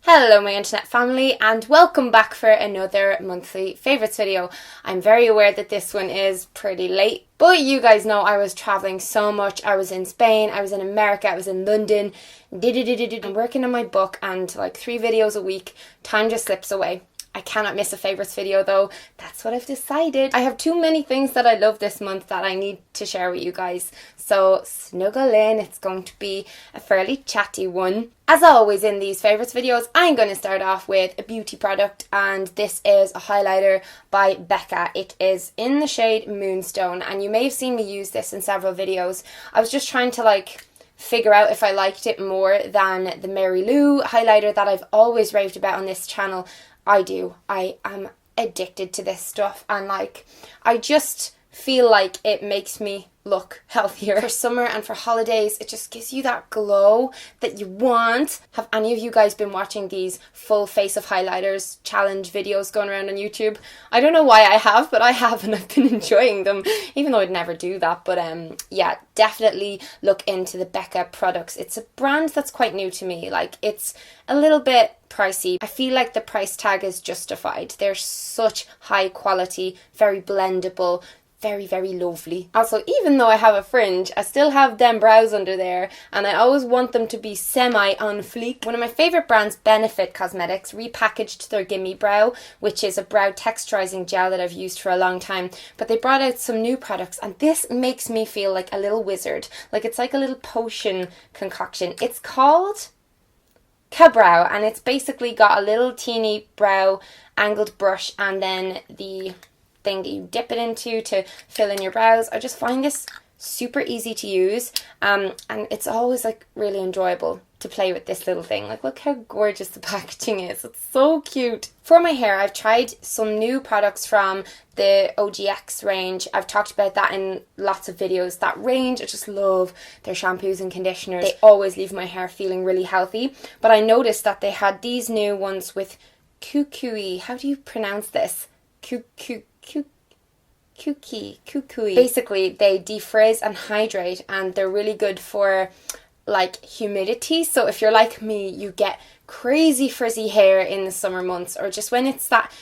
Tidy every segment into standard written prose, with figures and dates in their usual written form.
Hello my internet family and welcome back for another monthly favourites video. I'm very aware that this one is pretty late, but you guys know I was travelling so much. I was in Spain, I was in America, I was in London. I'm working on my book and like 3 videos a week. Time just slips away. I cannot miss a favourites video though. That's what I've decided. I have too many things that I love this month that I need to share with you guys. So snuggle in, it's going to be a fairly chatty one. As always in these favourites videos, I'm going to start off with a beauty product, and this is a highlighter by Becca. It is in the shade Moonstone, and you may have seen me use this in several videos. I was just trying to figure out if I liked it more than the Mary Lou highlighter that I've always raved about on this channel. I do. I am addicted to this stuff, and I just feel like it makes me look healthier. For summer and for holidays, it just gives you that glow that you want. Have any of you guys been watching these full face of highlighters challenge videos going around on YouTube? I don't know why I have, but I have, and I've been enjoying them, even though I'd never do that. But yeah, definitely look into the Becca products. It's a brand that's quite new to me. It's a little bit pricey. I feel like the price tag is justified. They're such high quality, very blendable, very, very lovely. Also, even though I have a fringe, I still have them brows under there, and I always want them to be semi on fleek. One of my favourite brands, Benefit Cosmetics, repackaged their Gimme Brow, which is a brow texturizing gel that I've used for a long time, but they brought out some new products, and this makes me feel like a little wizard. It's like a little potion concoction. It's called Eyebrow, and it's basically got a little teeny brow angled brush and then the thing that you dip it into to fill in your brows. I just find this super easy to use, and it's always really enjoyable to play with this little thing. Look how gorgeous the packaging is. It's so cute. For my hair, I've tried some new products from the OGX range. I've talked about that in lots of videos. That range, I just love their shampoos and conditioners. They always leave my hair feeling really healthy, but I noticed that they had these new ones with kukui. How do you pronounce this? Kukui. Basically, they defrizz and hydrate, and they're really good for humidity. So if you're like me, you get crazy frizzy hair in the summer months, or just when it's that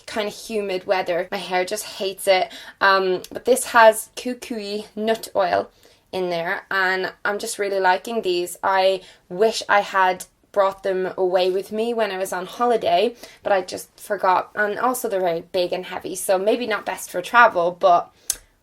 kind of humid weather. My hair just hates it. But this has kukui nut oil in there, and I'm just really liking these. I wish I had brought them away with me when I was on holiday, but I just forgot. And also they're very big and heavy, so maybe not best for travel, but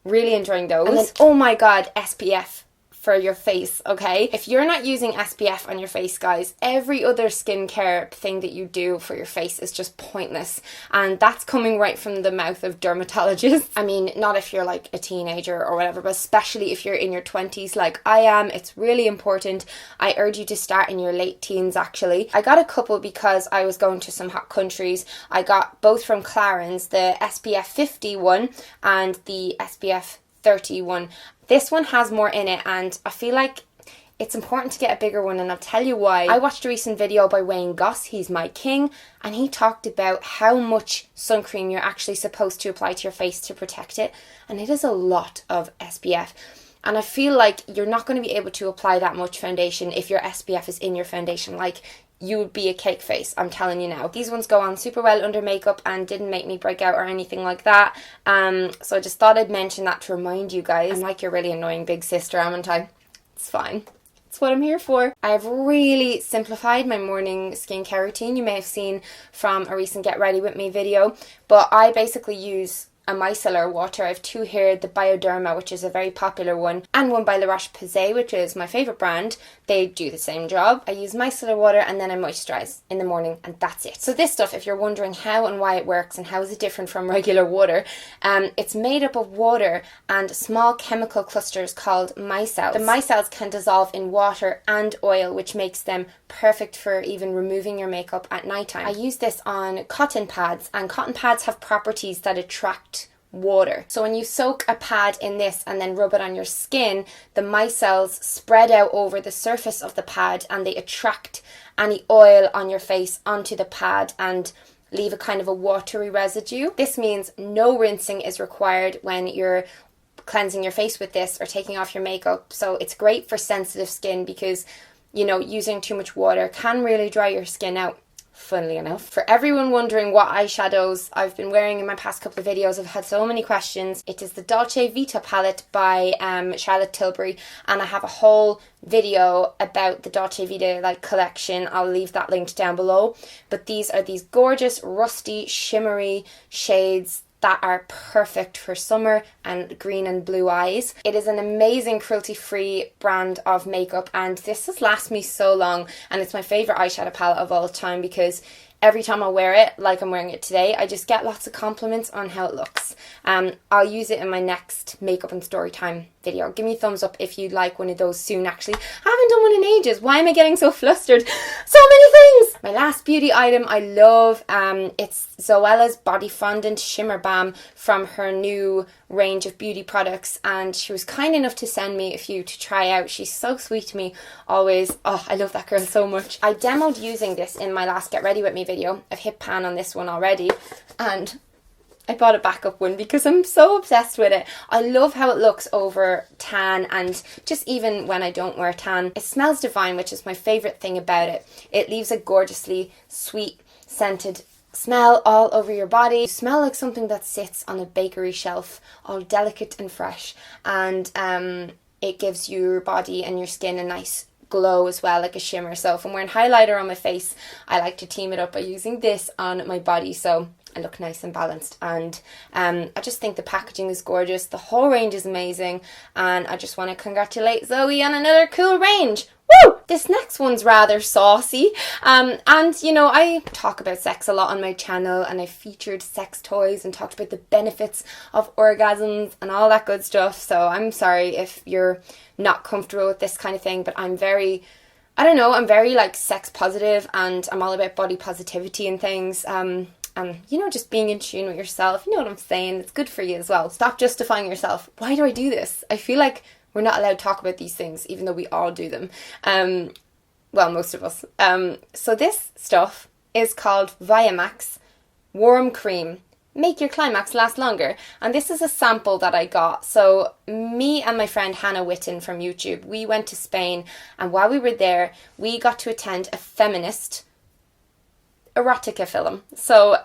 really enjoying those. And then, oh my god, SPF for your face, okay? If you're not using SPF on your face, guys, every other skincare thing that you do for your face is just pointless. And that's coming right from the mouth of dermatologists. I mean, not if you're a teenager or whatever, but especially if you're in your 20s like I am, it's really important. I urge you to start in your late teens, actually. I got a couple because I was going to some hot countries. I got both from Clarins, the SPF 50 one and the SPF 31. This one has more in it, and I feel like it's important to get a bigger one, and I'll tell you why. I watched a recent video by Wayne Goss, he's my king, and he talked about how much sun cream you're actually supposed to apply to your face to protect it, and it is a lot of SPF. And I feel like you're not going to be able to apply that much foundation if your SPF is in your foundation. You would be a cake face, I'm telling you now. These ones go on super well under makeup and didn't make me break out or anything like that. So I just thought I'd mention that to remind you guys. I'm like your really annoying big sister, haven't I? It's fine. It's what I'm here for. I've really simplified my morning skincare routine. You may have seen from a recent Get Ready With Me video, but I basically use a micellar water. I have 2 here, the Bioderma, which is a very popular one, and one by La Roche-Posay, which is my favourite brand. They do the same job. I use micellar water and then I moisturise in the morning, and that's it. So this stuff, if you're wondering how and why it works and how is it different from regular water, it's made up of water and small chemical clusters called micelles. The micelles can dissolve in water and oil, which makes them perfect for even removing your makeup at nighttime. I use this on cotton pads, and cotton pads have properties that attract water. So when you soak a pad in this and then rub it on your skin, the micelles spread out over the surface of the pad and they attract any oil on your face onto the pad and leave a kind of a watery residue. This means no rinsing is required when you're cleansing your face with this or taking off your makeup. So it's great for sensitive skin because, you know, using too much water can really dry your skin out. funnily enough. For everyone wondering what eyeshadows I've been wearing in my past couple of videos, I've had so many questions. It is the Dolce Vita palette by Charlotte Tilbury, and I have a whole video about the Dolce Vita collection. I'll leave that linked down below. But these are these gorgeous rusty shimmery shades that are perfect for summer and green and blue eyes. It is an amazing cruelty-free brand of makeup, and this has lasted me so long, and it's my favourite eyeshadow palette of all time because every time I wear it, like I'm wearing it today, I just get lots of compliments on how it looks. I'll use it in my next makeup and story time video. Give me a thumbs up if you'd like one of those soon, actually. I haven't done one in ages. Why am I getting so flustered? So many things! My last beauty item I love, it's Zoella's Body Fondant Shimmer Balm from her new range of beauty products, and she was kind enough to send me a few to try out. She's so sweet to me, always. Oh, I love that girl so much. I demoed using this in my last Get Ready With Me video. I've hit pan on this one already, and I bought a backup one because I'm so obsessed with it. I love how it looks over tan, and just even when I don't wear tan. It smells divine, which is my favourite thing about it. It leaves a gorgeously sweet, scented smell all over your body. You smell like something that sits on a bakery shelf, all delicate and fresh, and it gives your body and your skin a nice glow as well, like a shimmer. So if I'm wearing highlighter on my face, I like to team it up by using this on my body, so I look nice and balanced. And I just think the packaging is gorgeous, the whole range is amazing, and I just want to congratulate Zoe on another cool range. Woo! This next one's rather saucy, and you know, I talk about sex a lot on my channel, and I featured sex toys and talked about the benefits of orgasms and all that good stuff, so I'm sorry if you're not comfortable with this kind of thing, but I'm very, I don't know, I'm very like sex positive, and I'm all about body positivity and things, and you know, just being in tune with yourself. You know what I'm saying? It's good for you as well. Stop justifying yourself. Why do I do this? I feel like we're not allowed to talk about these things, even though we all do them. Well, most of us. So this stuff is called Viamax Warm Cream. Make your climax last longer. And this is a sample that I got. So me and my friend Hannah Witten from YouTube, we went to Spain, and while we were there, we got to attend a feminist erotica film. So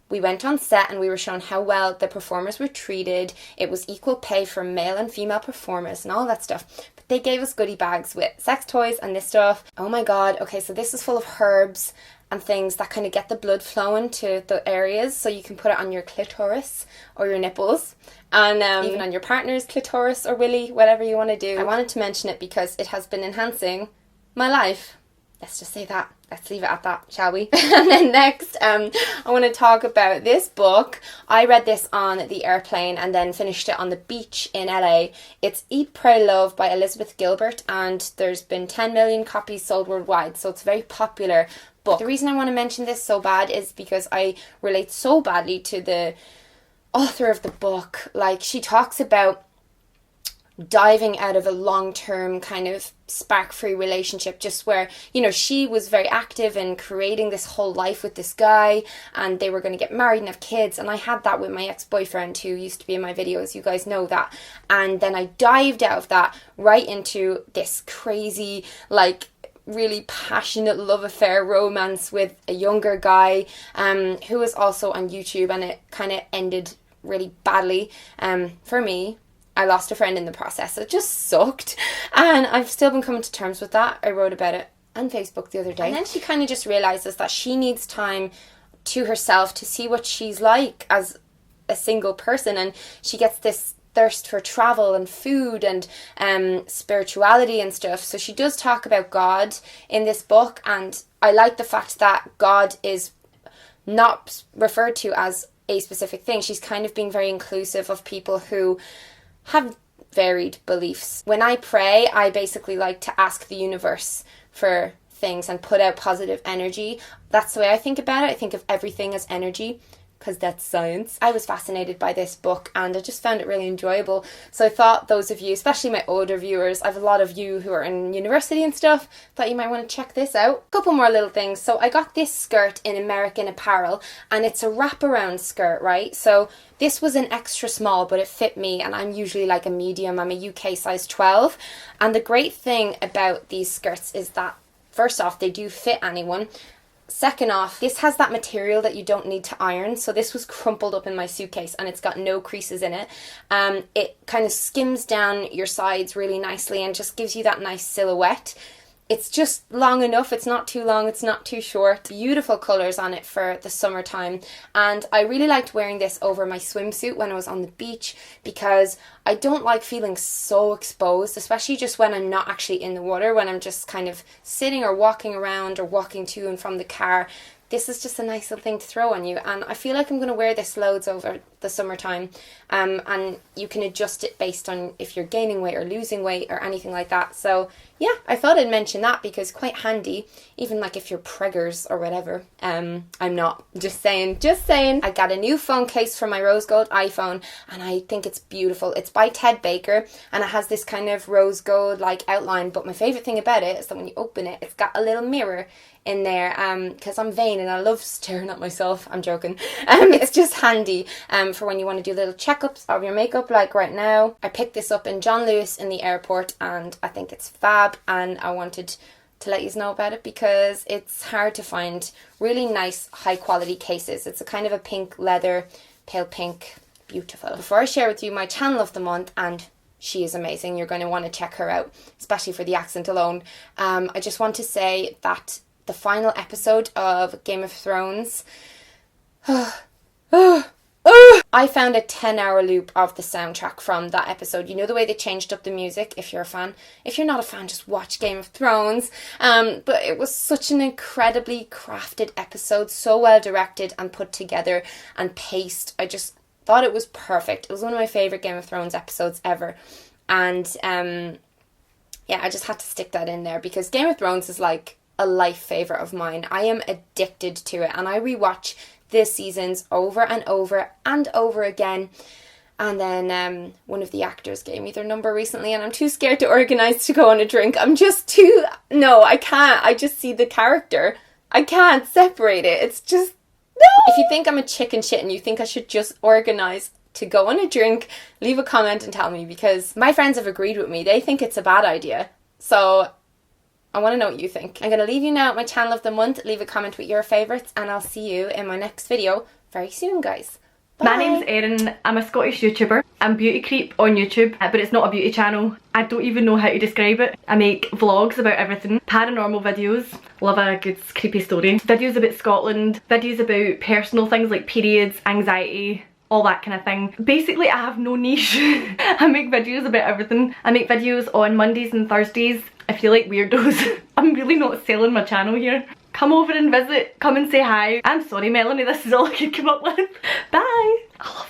we went on set and we were shown how well the performers were treated. It was equal pay for male and female performers and all that stuff. But they gave us goodie bags with sex toys and this stuff. Oh my god. Okay, so this is full of herbs and things that kind of get the blood flowing to the areas, so you can put it on your clitoris or your nipples, and even on your partner's clitoris or willy, whatever you want to do. I wanted to mention it because it has been enhancing my life. Let's just say that. Let's leave it at that, shall we? And then next, I want to talk about this book. I read this on the airplane and then finished it on the beach in LA. It's Eat, Pray, Love by Elizabeth Gilbert, and there's been 10 million copies sold worldwide, so it's a very popular book. The reason I want to mention this so bad is because I relate so badly to the author of the book. Like, she talks about diving out of a long-term kind of spark-free relationship, just where, you know, she was very active in creating this whole life with this guy, and they were going to get married and have kids, and I had that with my ex-boyfriend who used to be in my videos, you guys know that, and then I dived out of that right into this crazy, like, really passionate love affair romance with a younger guy who was also on YouTube, and it kind of ended really badly for me. I lost a friend in the process. It just sucked. And I've still been coming to terms with that. I wrote about it on Facebook the other day. And then she kind of just realises that she needs time to herself to see what she's like as a single person. And she gets this thirst for travel and food and spirituality and stuff. So she does talk about God in this book. And I like the fact that God is not referred to as a specific thing. She's kind of being very inclusive of people who have varied beliefs. When I pray, I basically like to ask the universe for things and put out positive energy. That's the way I think about it. I think of everything as energy, because that's science. I was fascinated by this book and I just found it really enjoyable. So I thought those of you, especially my older viewers, I have a lot of you who are in university and stuff, thought you might want to check this out. A couple more little things. So I got this skirt in American Apparel, and it's a wraparound skirt, right? So this was an extra small, but it fit me, and I'm usually like a medium. I'm a UK size 12. And the great thing about these skirts is that, first off, they do fit anyone. second off, this has that material that you don't need to iron. So this was crumpled up in my suitcase and it's got no creases in it. It kind of skims down your sides really nicely and just gives you that nice silhouette. It's just long enough, it's not too long, it's not too short. Beautiful colours on it for the summertime. And I really liked wearing this over my swimsuit when I was on the beach because I don't like feeling so exposed, especially just when I'm not actually in the water, when I'm just kind of sitting or walking around or walking to and from the car. This is just a nice little thing to throw on you, and I feel like I'm going to wear this loads over the summertime, and you can adjust it based on if you're gaining weight or losing weight or anything like that. So yeah, I thought I'd mention that because quite handy, even like if you're preggers or whatever. I'm not, just saying. I got a new phone case for my rose gold iPhone and I think it's beautiful. It's by Ted Baker and it has this kind of rose gold like outline, but my favourite thing about it is that when you open it, it's got a little mirror in there because I'm vain and I love staring at myself. I'm joking. It's just handy for when you want to do little checkups of your makeup, like right now. I picked this up in John Lewis in the airport and I think it's fab, and I wanted to let you know about it because it's hard to find really nice high quality cases. It's a kind of a pink leather, pale pink, beautiful. Before I share with you my channel of the month, and she is amazing, you're going to want to check her out, especially for the accent alone. I just want to say that the final episode of Game of Thrones, I found a 10-hour loop of the soundtrack from that episode. You know the way they changed up the music, if you're a fan. If you're not a fan, just watch Game of Thrones. But it was such an incredibly crafted episode, so well directed and put together and paced. I just thought it was perfect. It was one of my favourite Game of Thrones episodes ever. And yeah, I just had to stick that in there because Game of Thrones is like a life favourite of mine. I am addicted to it and I rewatch the seasons over and over and over again. And then one of the actors gave me their number recently and I'm too scared to organise to go on a drink. I'm just too... No, I can't. I just see the character. I can't separate it. It's just... No! If you think I'm a chicken shit and you think I should just organise to go on a drink, leave a comment and tell me, because my friends have agreed with me. They think it's a bad idea. So I want to know what you think. I'm going to leave you now at my channel of the month. Leave a comment with your favourites and I'll see you in my next video very soon, guys. Bye. My name's Erin. I'm a Scottish YouTuber. I'm Beauty Creep on YouTube, but it's not a beauty channel. I don't even know how to describe it. I make vlogs about everything. Paranormal videos. Love a good creepy story. Videos about Scotland. Videos about personal things like periods, anxiety, all that kind of thing. Basically, I have no niche. I make videos about everything. I make videos on Mondays and Thursdays. If you like weirdos, I'm really not selling my channel here. Come over and visit, come and say hi. I'm sorry Melanie, this is all I could come up with. Bye! I love